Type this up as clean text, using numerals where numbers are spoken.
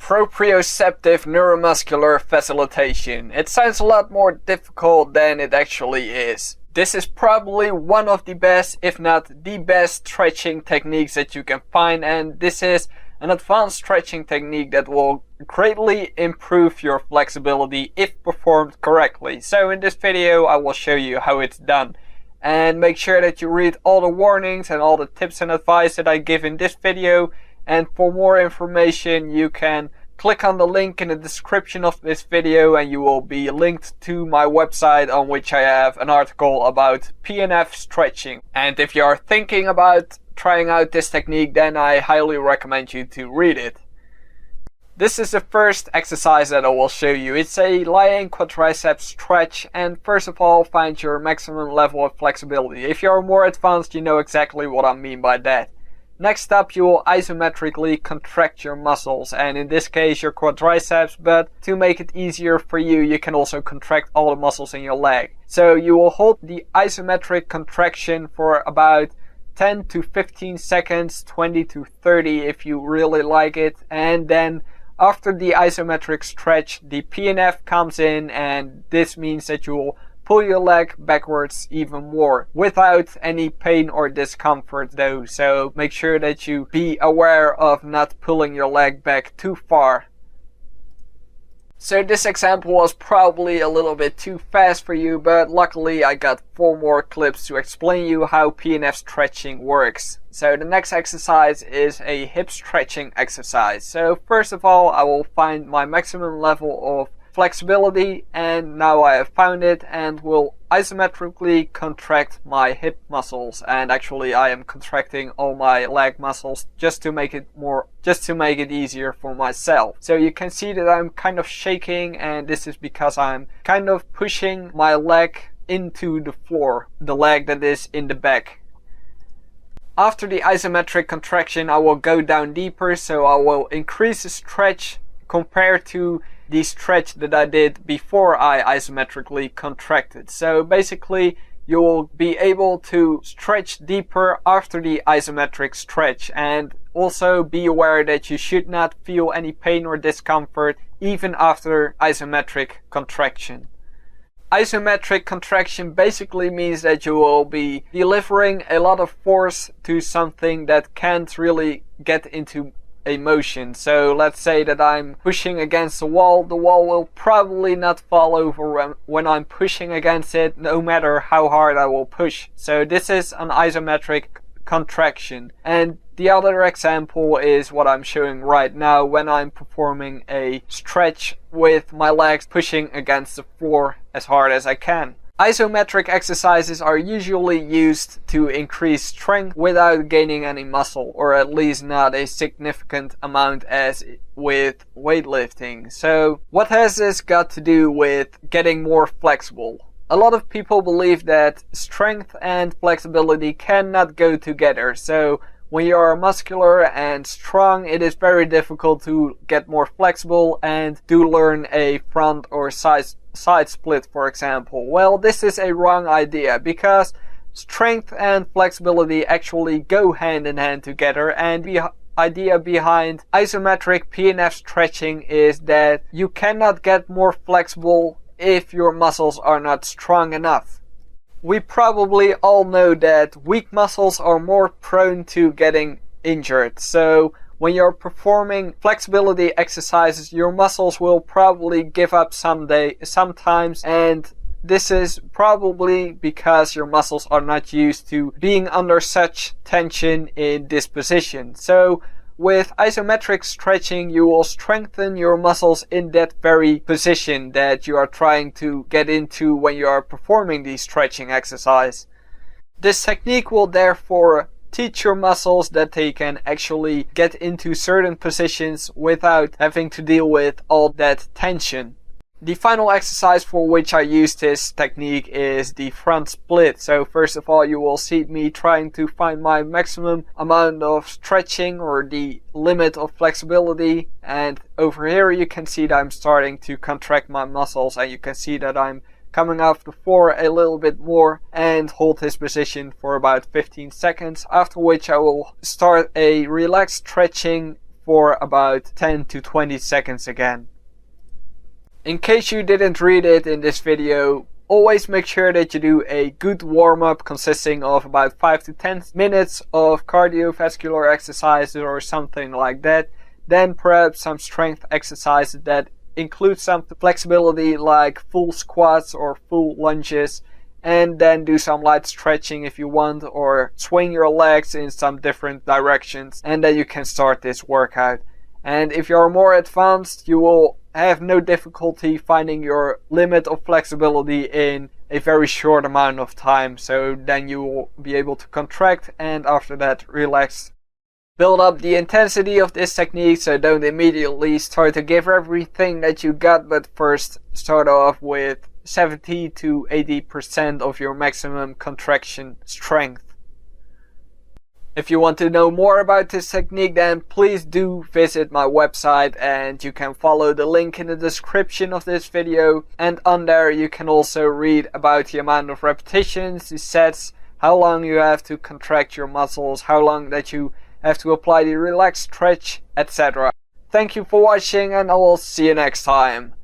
Proprioceptive neuromuscular facilitation. It sounds a lot more difficult than it actually is. This is probably one of the best, if not the best, stretching techniques that you can find, and this is an advanced stretching technique that will greatly improve your flexibility if performed correctly. So in this video I will show you how it's done. And make sure that you read all the warnings and all the tips and advice that I give in this video. And for more information you can click on the link in the description of this video and you will be linked to my website, on which I have an article about PNF stretching. And if you are thinking about trying out this technique, then I highly recommend you to read it. This is the first exercise that I will show you. It's a lying quadriceps stretch, and first of all find your maximum level of flexibility. If you're more advanced, you know exactly what I mean by that. Next up, you will isometrically contract your muscles, and in this case your quadriceps, but to make it easier for you, you can also contract all the muscles in your leg. So you will hold the isometric contraction for about 10 to 15 seconds, 20 to 30 if you really like it, and then after the isometric stretch, the PNF comes in, and this means that you will pull your leg backwards even more without any pain or discomfort though. So make sure that you be aware of not pulling your leg back too far. So this example was probably a little bit too fast for you, but luckily I got 4 more clips to explain you how PNF stretching works. So the next exercise is a hip stretching exercise. So first of all, I will find my maximum level of flexibility, and now I have found it, and will isometrically contract my hip muscles. And actually I am contracting all my leg muscles just to make it easier for myself. So you can see that I'm kind of shaking, and this is because I'm kind of pushing my leg into the floor, the leg that is in the back. After the isometric contraction, I will go down deeper, so I will increase the stretch compared to the stretch that I did before I isometrically contracted. So basically you will be able to stretch deeper after the isometric stretch, and also be aware that you should not feel any pain or discomfort even after isometric contraction. Isometric contraction basically means that you will be delivering a lot of force to something that can't really get into a motion. So let's say that I'm pushing against the wall will probably not fall over when I'm pushing against it, no matter how hard I will push. So this is an isometric contraction. And the other example is what I'm showing right now, when I'm performing a stretch with my legs pushing against the floor as hard as I can. Isometric exercises are usually used to increase strength without gaining any muscle, or at least not a significant amount as with weightlifting. So what has this got to do with getting more flexible? A lot of people believe that strength and flexibility cannot go together. So when you are muscular and strong, it is very difficult to get more flexible and to learn a front or side split, for example. Well, this is a wrong idea, because strength and flexibility actually go hand in hand together, and the idea behind isometric PNF stretching is that you cannot get more flexible if your muscles are not strong enough. We probably all know that weak muscles are more prone to getting injured. So when you're performing flexibility exercises, your muscles will probably give up sometimes, and this is probably because your muscles are not used to being under such tension in this position. So with isometric stretching, you will strengthen your muscles in that very position that you are trying to get into when you are performing the stretching exercise. This technique will therefore teach your muscles that they can actually get into certain positions without having to deal with all that tension. The final exercise for which I use this technique is the front split. So first of all, you will see me trying to find my maximum amount of stretching, or the limit of flexibility. And over here you can see that I'm starting to contract my muscles, and you can see that I'm coming off the floor a little bit more, and hold this position for about 15 seconds, after which I will start a relaxed stretching for about 10 to 20 seconds again. In case you didn't read it in this video, always make sure that you do a good warm-up consisting of about 5 to 10 minutes of cardiovascular exercises or something like that. Then perhaps some strength exercises that include some flexibility like full squats or full lunges. And then do some light stretching if you want, or swing your legs in some different directions, and then you can start this workout. And if you're more advanced, you will have no difficulty finding your limit of flexibility in a very short amount of time. So then you will be able to contract and after that relax. Build up the intensity of this technique, so don't immediately start to give everything that you got, but first start off with 70 to 80% of your maximum contraction strength. If you want to know more about this technique, then please do visit my website, and you can follow the link in the description of this video, and on there you can also read about the amount of repetitions, the sets, how long you have to contract your muscles, how long that you have to apply the relaxed stretch, etc. Thank you for watching, and I will see you next time.